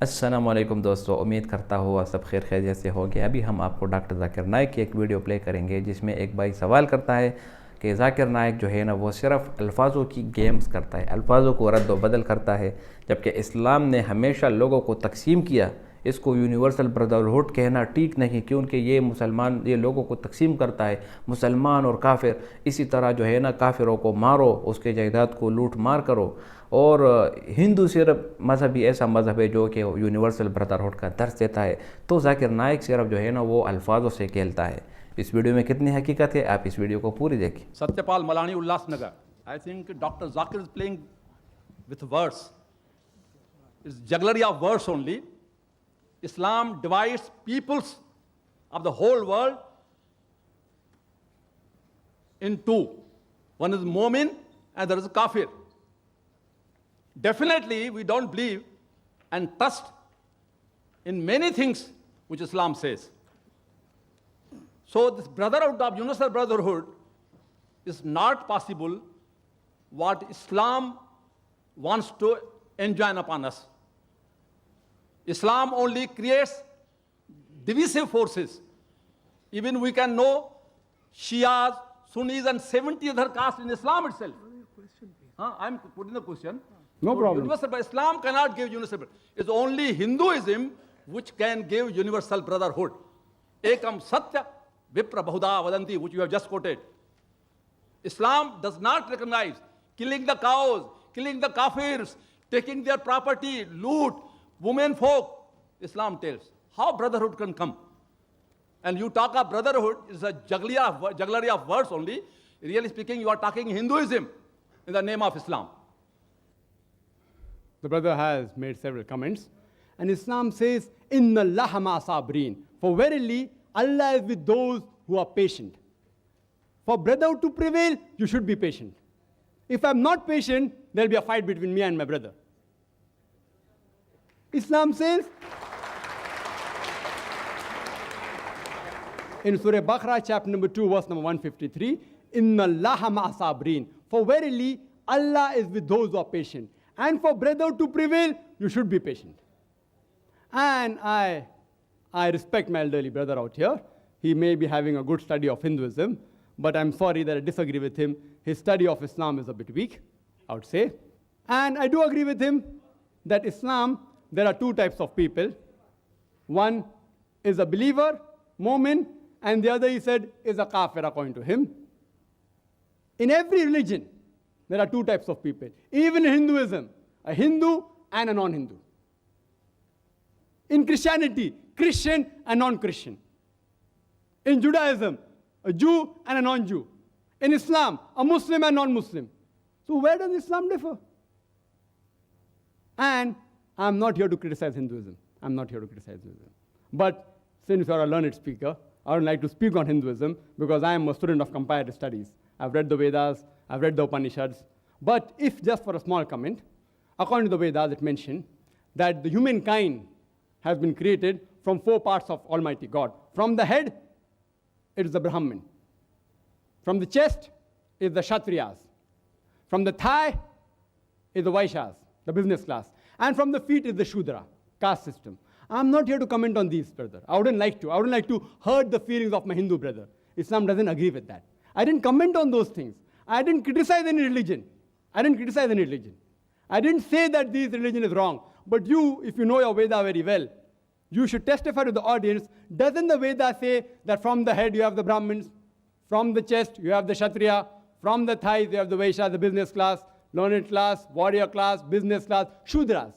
अस्सलामुअलैकुम दोस्तों, उम्मीद करता हुआ सब खैर खैरियत से होगे। अभी हम आपको डॉक्टर जाकिर नाइक की एक वीडियो प्ले करेंगे जिसमें एक भाई सवाल करता है कि जाकिर नाइक जो है ना वो सिर्फ़ अल्फाज़ों की गेम्स करता है, अल्फाज़ों को रद्द व बदल करता है, जबकि इस्लाम ने हमेशा लोगों को तकसीम किया। इसको यूनिवर्सल ब्रदरहुड कहना ठीक नहीं, क्योंकि ये लोगों को तकसीम करता है, मुसलमान और काफिर। इसी तरह जो है ना काफिरों को मारो, उसके जायदाद को लूट मार करो। और हिंदू सिर्फ मज़हब ही ऐसा मज़हब है जो कि यूनिवर्सल ब्रदरहुड का दर्स देता है। तो जाकिर नाइक सिर्फ जो है ना वो अल्फाजों से खेलता है। इस वीडियो में कितनी हकीकत है, आप इस वीडियो को पूरी देखें। Satyapal Malani Ullasnagar. I think Dr. Zakir is playing with words. It's jugglery of words only. Islam divides peoples of the whole world in two. One is Momin and there is Kafir. Definitely we don't believe and trust in many things which Islam says. So this brotherhood of universal brotherhood is not possible what Islam wants to enjoin upon us. Islam only creates divisive forces. Even we can know Shias, Sunnis and 70 other castes in Islam itself. I'm putting the question. No problem. Universal, but Islam cannot give universal. It's only Hinduism which can give universal brotherhood. Ekam satya vipra bahuda vadanti, which you have just quoted. Islam does not recognize killing the cows, killing the kafirs, taking their property, loot, women folk. Islam tells how brotherhood can come. And you talk of brotherhood, it's a jugglery of words only. Really speaking, you are talking Hinduism in the name of Islam. The brother has made several comments. And Islam says, Inna Allaha ma sabrin. For verily, Allah is with those who are patient. For brotherhood to prevail, you should be patient. If I'm not patient, there'll be a fight between me and my brother. Islam says, in Surah Baqarah, chapter number 2, verse number 153, Inna Allaha ma sabrin. For verily, Allah is with those who are patient. And for brotherhood to prevail, you should be patient. And I respect my elderly brother out here. He may be having a good study of Hinduism, but I'm sorry that I disagree with him. His study of Islam is a bit weak, I would say. And I do agree with him that Islam, there are two types of people. One is a believer, Mu'min, and the other, he said, is a kafir according to him. In every religion, there are two types of people. Even in Hinduism, a Hindu and a non-Hindu. In Christianity, Christian and non-Christian. In Judaism, a Jew and a non-Jew. In Islam, a Muslim and non-Muslim. So where does Islam differ? And I'm not here to criticize Hinduism. I'm not here to criticize Hinduism. But since you're a learned speaker, I would like to speak on Hinduism because I am a student of comparative studies. I've read the Vedas, I've read the Upanishads. But if just for a small comment, according to the Vedas, it mentioned that the humankind has been created from four parts of Almighty God. From the head, it is the Brahmin. From the chest is the Kshatriyas. From the thigh is the Vaishyas, the business class. And from the feet is the Shudra, caste system. I'm not here to comment on these, brother. I wouldn't like to. I wouldn't like to hurt the feelings of my Hindu brother. Islam doesn't agree with that. I didn't comment on those things. I didn't criticize any religion. I didn't say that this religion is wrong. But you, if you know your Veda very well, you should testify to the audience. Doesn't the Veda say that from the head you have the Brahmins, from the chest you have the Kshatriya, from the thighs you have the Vaishya, the business class, learned class, warrior class, business class, Shudras.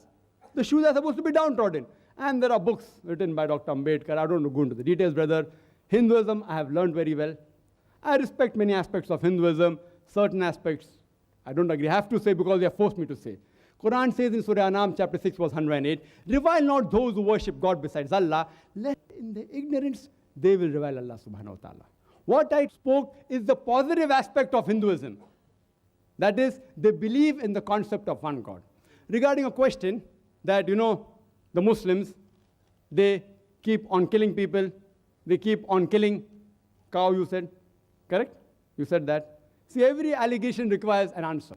The Shudras are supposed to be downtrodden. And there are books written by Dr. Ambedkar. I don't want to go into the details, brother. Hinduism, I have learned very well. I respect many aspects of Hinduism. Certain aspects, I don't agree. I have to say because they have forced me to say. Quran says in Surah Anam, chapter 6, verse 108, revile not those who worship God besides Allah, lest in their ignorance they will revile Allah subhanahu wa ta'ala. What I spoke is the positive aspect of Hinduism. That is, they believe in the concept of one God. Regarding a question that, the Muslims, they keep on killing people, they keep on killing cow, you said, correct? You said that. See, every allegation requires an answer.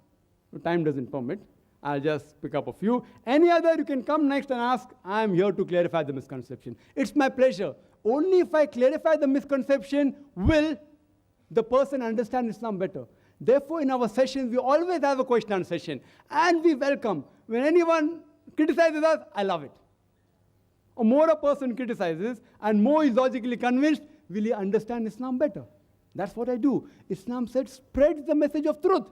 Time doesn't permit. I'll just pick up a few. Any other, you can come next and ask. I'm here to clarify the misconception. It's my pleasure. Only if I clarify the misconception will the person understand Islam better. Therefore, in our sessions, we always have a question and session. And we welcome. When anyone criticizes us, I love it. Or more a person criticizes and more is logically convinced, will he understand Islam better? That's what I do. Islam said, spread the message of truth.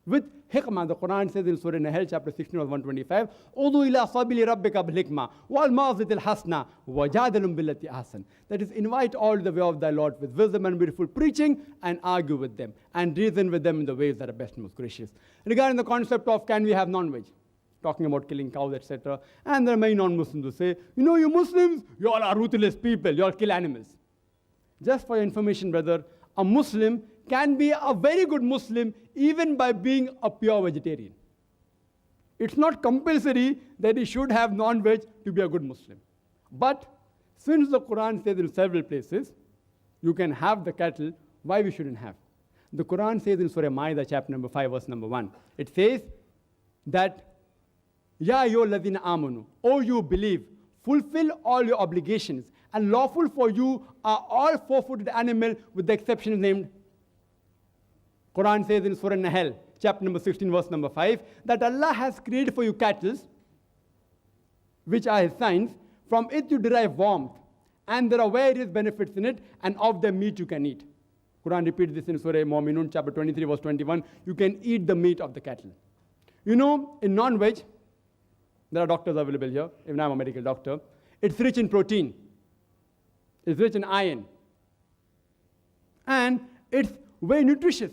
With hikmah, the Quran says in Surah Nahl, chapter 16, verse 125, "Udu ila sabili rabbika bil hikmah, wal mawzitil hasna, wajadalum billati ahsan." That is, invite all the way of thy Lord with wisdom and beautiful preaching, and argue with them, and reason with them in the ways that are best and most gracious. Regarding the concept of can we have non-veg, talking about killing cows, etc. And there are many non-Muslims who say, you know, you Muslims, you all are ruthless people, you all kill animals. Just for your information, brother, a Muslim can be a very good Muslim even by being a pure vegetarian. It's not compulsory that he should have non-veg to be a good Muslim. But since the Quran says in several places, you can have the cattle, why we shouldn't have? The Quran says in Surah Ma'idah, chapter number 5, verse number 1, it says that, Ya ayyuhalladhina amanu, O you believe, fulfill all your obligations, and lawful for you are all four-footed animal with the exception named. Quran says in Surah Nahl, chapter number 16, verse number 5, that Allah has created for you cattle, which are His signs. From it you derive warmth, and there are various benefits in it, and of them meat you can eat. Quran repeats this in Surah Mu'minun, chapter 23, verse 21. You can eat the meat of the cattle. You know, in non-veg, there are doctors available here, even I'm a medical doctor. It's rich in protein. It's rich in iron. And it's very nutritious.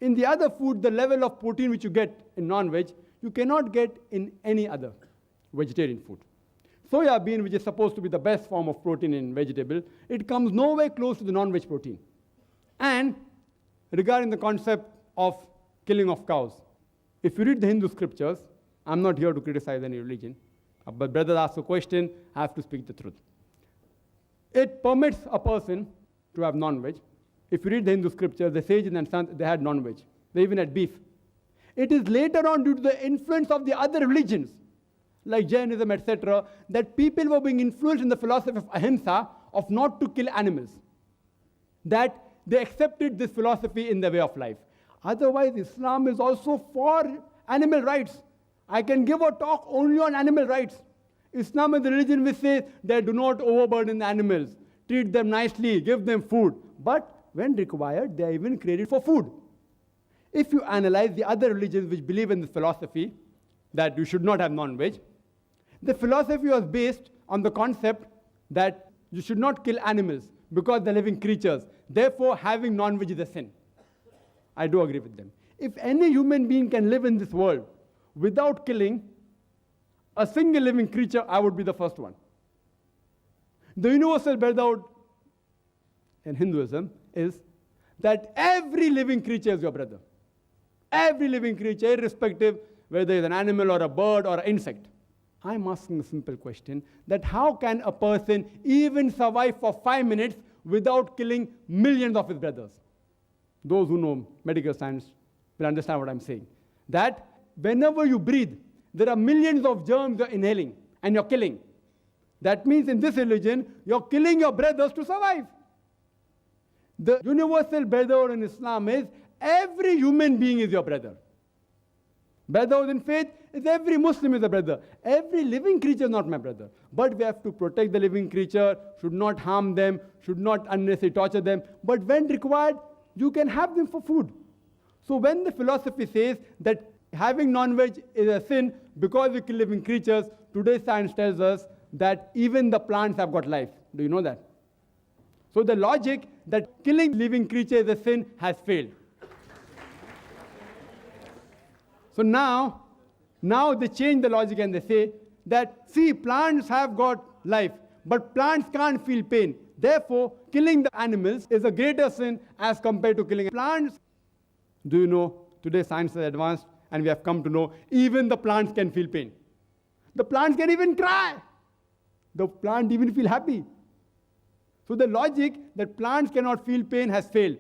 In the other food, the level of protein which you get in non-veg, you cannot get in any other vegetarian food. Soya bean, which is supposed to be the best form of protein in vegetable, it comes nowhere close to the non-veg protein. And regarding the concept of killing of cows, if you read the Hindu scriptures, I'm not here to criticize any religion, but brother asks a question, I have to speak the truth. It permits a person to have non-veg. If you read the Hindu scriptures, the sages and sons, they had non-veg. They even had beef. It is later on due to the influence of the other religions, like Jainism, etc., that people were being influenced in the philosophy of ahimsa, of not to kill animals, that they accepted this philosophy in their way of life. Otherwise, Islam is also for animal rights. I can give a talk only on animal rights. Islam is the religion which says that do not overburden the animals, treat them nicely, give them food. But when required, they are even created for food. If you analyze the other religions which believe in this philosophy, that you should not have non-veg, the philosophy was based on the concept that you should not kill animals because they're living creatures. Therefore, having non-veg is a sin. I do agree with them. If any human being can live in this world without killing a single living creature, I would be the first one. The universal brotherhood in Hinduism is that every living creature is your brother. Every living creature, irrespective whether it's an animal or a bird or an insect. I'm asking a simple question, that how can a person even survive for 5 minutes without killing millions of his brothers? Those who know medical science will understand what I'm saying. That whenever you breathe, there are millions of germs you're inhaling and you're killing. That means in this religion, you're killing your brothers to survive. The universal brotherhood in Islam is every human being is your brother. Brotherhood in faith is every Muslim is a brother. Every living creature is not my brother. But we have to protect the living creature, should not harm them, should not unnecessarily torture them. But when required, you can have them for food. So when the philosophy says that having non-veg is a sin because we kill living creatures, today's science tells us that even the plants have got life. Do you know that? So the logic that killing living creatures is a sin has failed. So now they change the logic and they say that, see, plants have got life, but plants can't feel pain. Therefore, killing the animals is a greater sin as compared to killing plants. Do you know, today science is advanced and we have come to know even the plants can feel pain. The plants can even cry. The plant even feel happy. So the logic that plants cannot feel pain has failed.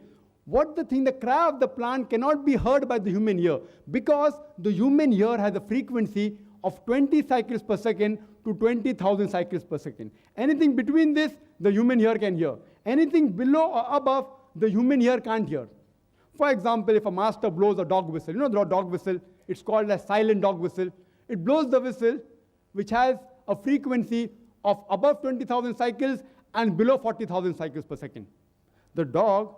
What the thing, the cry of the plant cannot be heard by the human ear because the human ear has a frequency of 20 cycles per second to 20,000 cycles per second. Anything between this, the human ear can hear. Anything below or above, the human ear can't hear. For example, if a master blows a dog whistle, you know the dog whistle, it's called a silent dog whistle. It blows the whistle, which has a frequency of above 20,000 cycles and below 40,000 cycles per second. The dog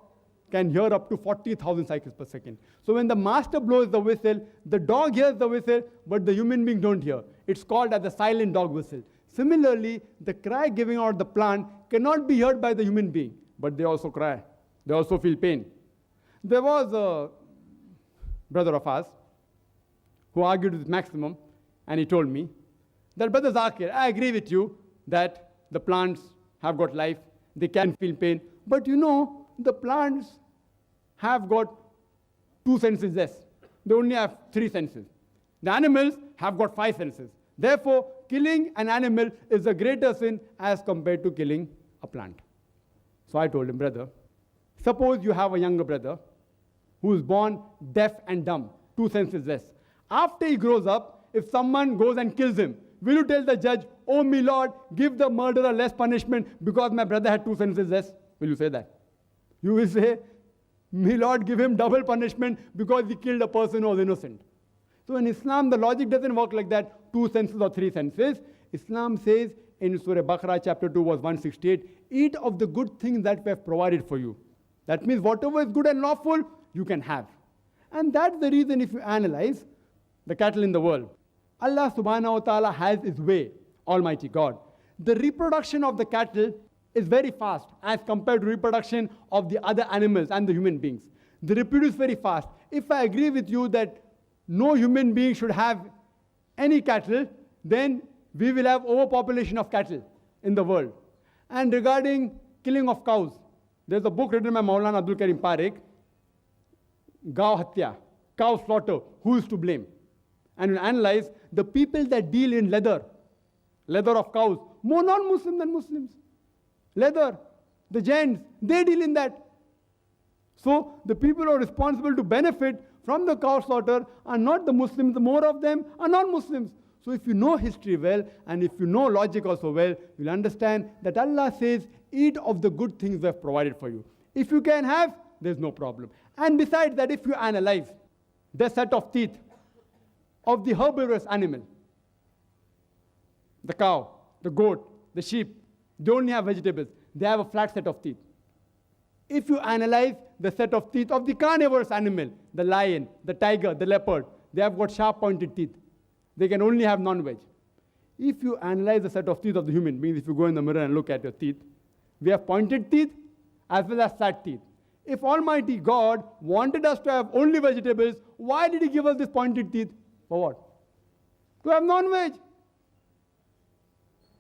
can hear up to 40,000 cycles per second. So when the master blows the whistle, the dog hears the whistle, but the human being don't hear. It's called as a silent dog whistle. Similarly, the cry giving out the plant cannot be heard by the human being, but they also cry. They also feel pain. There was a brother of ours who argued with Maximum, and he told me that, Brother Zakir, I agree with you that the plants have got life, they can feel pain, but you know, the plants have got 2 senses less. They only have 3 senses. The animals have got 5 senses. Therefore, killing an animal is a greater sin as compared to killing a plant. So I told him, brother, suppose you have a younger brother who is born deaf and dumb, 2 senses less. After he grows up, if someone goes and kills him, will you tell the judge, oh, my Lord, give the murderer less punishment because my brother had 2 senses less? Will you say that? You will say, may Lord give him double punishment because he killed a person who was innocent. So in Islam, the logic doesn't work like that, 2 senses or 3 senses. Islam says in Surah Baqarah chapter 2 verse 168, eat of the good things that we have provided for you. That means whatever is good and lawful, you can have. And that's the reason if you analyze the cattle in the world, Allah subhanahu wa ta'ala has His way, Almighty God. The reproduction of the cattle is very fast as compared to reproduction of the other animals and the human beings. They reproduce very fast. If I agree with you that no human being should have any cattle, then we will have overpopulation of cattle in the world. And regarding killing of cows, there's a book written by Maulana Abdul Karim Parekh, Gaw Hatya, cow slaughter, who is to blame? And we analyze the people that deal in leather of cows, more non-Muslim than Muslims. Leather, the gents, they deal in that. So the people who are responsible to benefit from the cow slaughter are not the Muslims, more of them are non-Muslims. So if you know history well, and if you know logic also well, you'll understand that Allah says, eat of the good things we have provided for you. If you can have, there's no problem. And besides that, if you analyze the set of teeth of the herbivorous animal, the cow, the goat, the sheep, they only have vegetables. They have a flat set of teeth. If you analyze the set of teeth of the carnivorous animal, the lion, the tiger, the leopard, they have got sharp pointed teeth. They can only have non-veg. If you analyze the set of teeth of the human beings, if you go in the mirror and look at your teeth, we have pointed teeth as well as flat teeth. If Almighty God wanted us to have only vegetables, why did He give us this pointed teeth? For what? To have non-veg.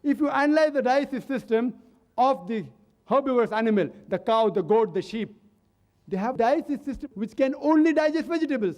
If you analyze the digestive system of the herbivorous animal, the cow, the goat, the sheep, they have a digestive system which can only digest vegetables.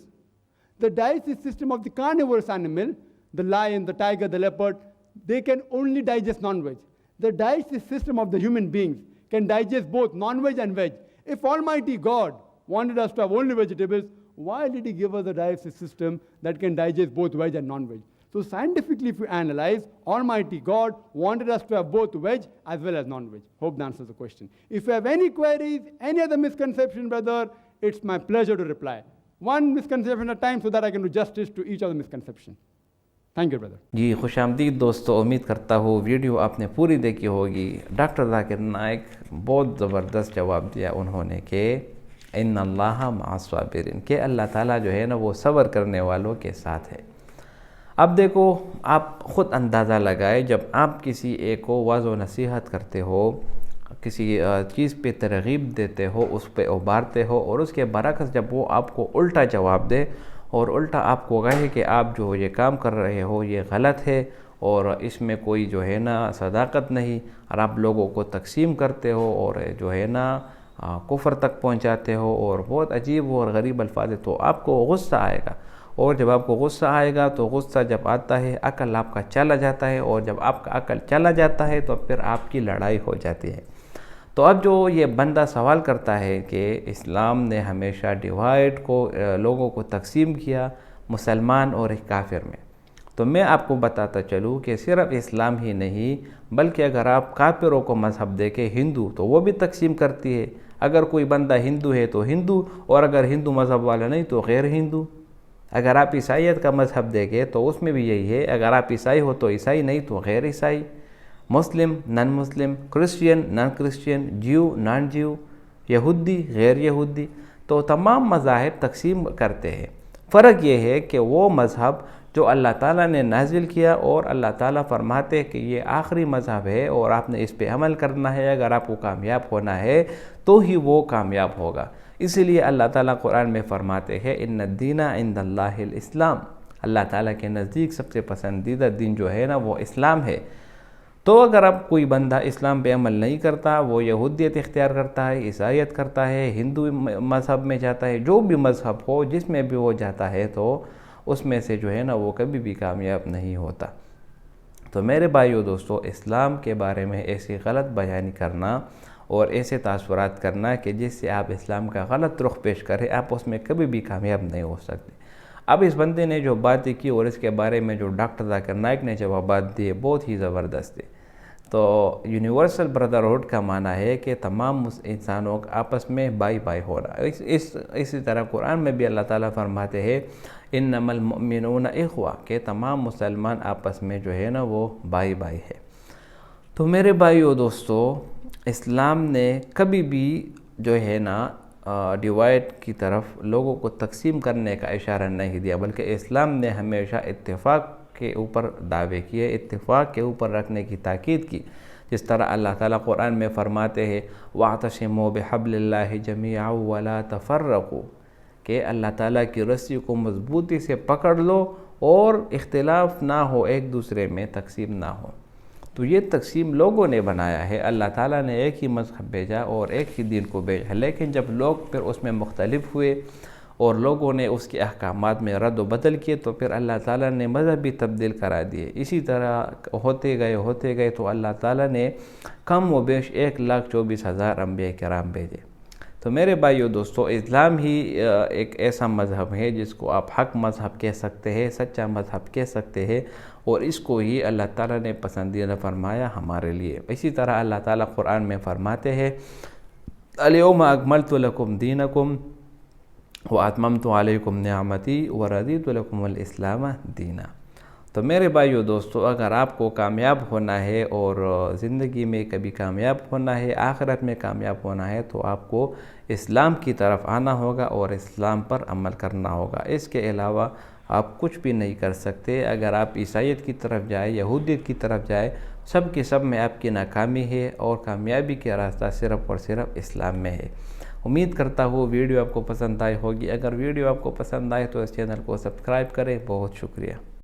The digestive system of the carnivorous animal, the lion, the tiger, the leopard, they can only digest non-veg. The digestive system of the human beings can digest both non-veg and veg. If Almighty God wanted us to have only vegetables, why did He give us a digestive system that can digest both veg and non-veg? So scientifically, if you analyze, Almighty God wanted us to have both veg as well as non-veg. Hope that answers the question. If you have any queries, any other misconception, brother, it's my pleasure to reply. One misconception at a time so that I can do justice to each of the misconception. Thank you brother. जी खुशामदीद दोस्तों, उम्मीद करता हूँ video आपने पूरी देखी होगी। डॉक्टर जाकिर नाइक बहुत ज़बरदस्त जवाब दिया उन्होंने कि इन्ना अल्लाह मास्वाबिरिन, के अल्लाह ताला जो है ना वो सब्र करने वालों के साथ है। अब देखो, आप ख़ुद अंदाज़ा लगाए, जब आप किसी एक को वाज़ व नसीहत करते हो, किसी चीज़ पे तरगीब देते हो, उस पे उबारते हो, और उसके बरक्स जब वो आपको उल्टा जवाब दे और उल्टा आपको कहे कि आप जो ये काम कर रहे हो ये गलत है और इसमें कोई जो है ना सदाकत नहीं, और आप लोगों को तकसीम करते हो और जो है ना कुफ्र तक पहुंचाते हो और बहुत अजीब और गरीब अल्फाज है, तो आपको गुस्सा आएगा। और जब आपको गुस्सा आएगा तो गुस्सा जब आता है अकल आपका चला जाता है, और जब आपका अकल चला जाता है तो फिर आपकी लड़ाई हो जाती है। تو اب جو یہ بندہ سوال کرتا ہے کہ اسلام نے ہمیشہ ڈیوائڈ کو لوگوں کو تقسیم کیا مسلمان اور ایک کافر میں، تو میں آپ کو بتاتا چلوں کہ صرف اسلام ہی نہیں بلکہ اگر آپ کافروں کو مذہب دیکھیں ہندو تو وہ بھی تقسیم کرتی ہے، اگر کوئی بندہ ہندو ہے تو ہندو، اور اگر ہندو مذہب والا نہیں تو غیر ہندو۔ اگر آپ عیسائیت کا مذہب دیکھیں تو اس میں بھی یہی ہے، اگر آپ عیسائی ہو تو عیسائی، نہیں تو غیر عیسائی، مسلم نان مسلم، کرسچین نان کرسچین، جیو نان جیو، یہودی غیر یہودی، تو تمام مذاہب تقسیم کرتے ہیں۔ فرق یہ ہے کہ وہ مذہب جو اللہ تعالیٰ نے نازل کیا اور اللہ تعالیٰ فرماتے کہ یہ آخری مذہب ہے اور آپ نے اس پہ عمل کرنا ہے، اگر آپ کو کامیاب ہونا ہے تو ہی وہ کامیاب ہوگا۔ اسی لیے اللہ تعالیٰ قرآن میں فرماتے ہیں ان الدین عند اللہ الاسلام، اللہ تعالیٰ کے نزدیک سب سے پسندیدہ دین جو ہے نا وہ اسلام ہے۔ تو اگر اب کوئی بندہ اسلام پہ عمل نہیں کرتا، وہ یہودیت اختیار کرتا ہے، عیسائیت کرتا ہے، ہندو مذہب میں جاتا ہے، جو بھی مذہب ہو جس میں بھی وہ جاتا ہے تو اس میں سے جو ہے نا وہ کبھی بھی کامیاب نہیں ہوتا۔ تو میرے بھائیو دوستو، اسلام کے بارے میں ایسی غلط بیانی کرنا اور ایسے تاثرات کرنا کہ جس سے آپ اسلام کا غلط رخ پیش کریں، آپ اس میں کبھی بھی کامیاب نہیں ہو سکتے۔ اب اس بندے نے جو باتیں کی اور اس کے بارے میں جو ڈاکٹر ذاکر نائک نے جوابات دیے بہت ہی زبردست ہے۔ تو یونیورسل بردرہڈ کا معنی ہے کہ تمام انسانوں کا آپس میں بائی بائی ہو رہا ہے۔ اسی طرح قرآن میں بھی اللہ تعالیٰ فرماتے ہیں انما المؤمنون اخوہ، کہ تمام مسلمان آپس میں جو ہے نا وہ بائی بائی ہے۔ تو میرے بھائیو دوستو، اسلام نے کبھی بھی جو ہے نا ڈیوائڈ کی طرف لوگوں کو تقسیم کرنے کا اشارہ نہیں دیا، بلکہ اسلام نے ہمیشہ اتفاق کے اوپر دعوے کیے، اتفاق کے اوپر رکھنے کی تاکید کی۔ جس طرح اللہ تعالیٰ قرآن میں فرماتے ہیں وَاعْتَصِمُوا بِحَبْلِ اللَّهِ جَمِيعًا وَلَا تَفَرَّقُوا، کہ اللہ تعالیٰ کی رسی کو مضبوطی سے پکڑ لو اور اختلاف نہ ہو، ایک دوسرے میں تقسیم نہ ہو۔ تو یہ تقسیم لوگوں نے بنایا ہے، اللہ تعالیٰ نے ایک ہی مذہب بھیجا اور ایک ہی دین کو بھیجا، لیکن جب لوگ پھر اس میں مختلف ہوئے اور لوگوں نے اس کے احکامات میں رد و بدل کیے تو پھر اللہ تعالیٰ نے مذہب بھی تبدیل کرا دیے۔ اسی طرح ہوتے گئے تو اللہ تعالیٰ نے کم و بیش 1,24,000 انبیاء کرام بھیجے۔ تو میرے بھائیو دوستو، اسلام ہی ایک ایسا مذہب ہے جس کو آپ حق مذہب کہہ سکتے ہیں، سچا مذہب کہہ سکتے ہیں، اور اس کو ہی اللہ تعالیٰ نے پسندیدہ فرمایا ہمارے لیے۔ اسی طرح اللہ تعالیٰ قرآن میں فرماتے ہیں الیوم اکملت لکم دینکم واتممت علیکم نعمتی ورضیت لکم الاسلام دینا۔ تو میرے بھائیو دوستو، اگر آپ کو کامیاب ہونا ہے اور زندگی میں کبھی کامیاب ہونا ہے، آخرت میں کامیاب ہونا ہے، تو آپ کو اسلام کی طرف آنا ہوگا اور اسلام پر عمل کرنا ہوگا۔ اس کے علاوہ آپ کچھ بھی نہیں کر سکتے۔ اگر آپ عیسائیت کی طرف جائیں، یہودیت کی طرف جائیں، سب کے سب میں آپ کی ناکامی ہے اور کامیابی کا راستہ صرف اور صرف اسلام میں ہے۔ امید کرتا ہوں ویڈیو آپ کو پسند آئی ہوگی۔ اگر ویڈیو آپ کو پسند آئے تو اس چینل کو سبسکرائب کریں۔ بہت شکریہ۔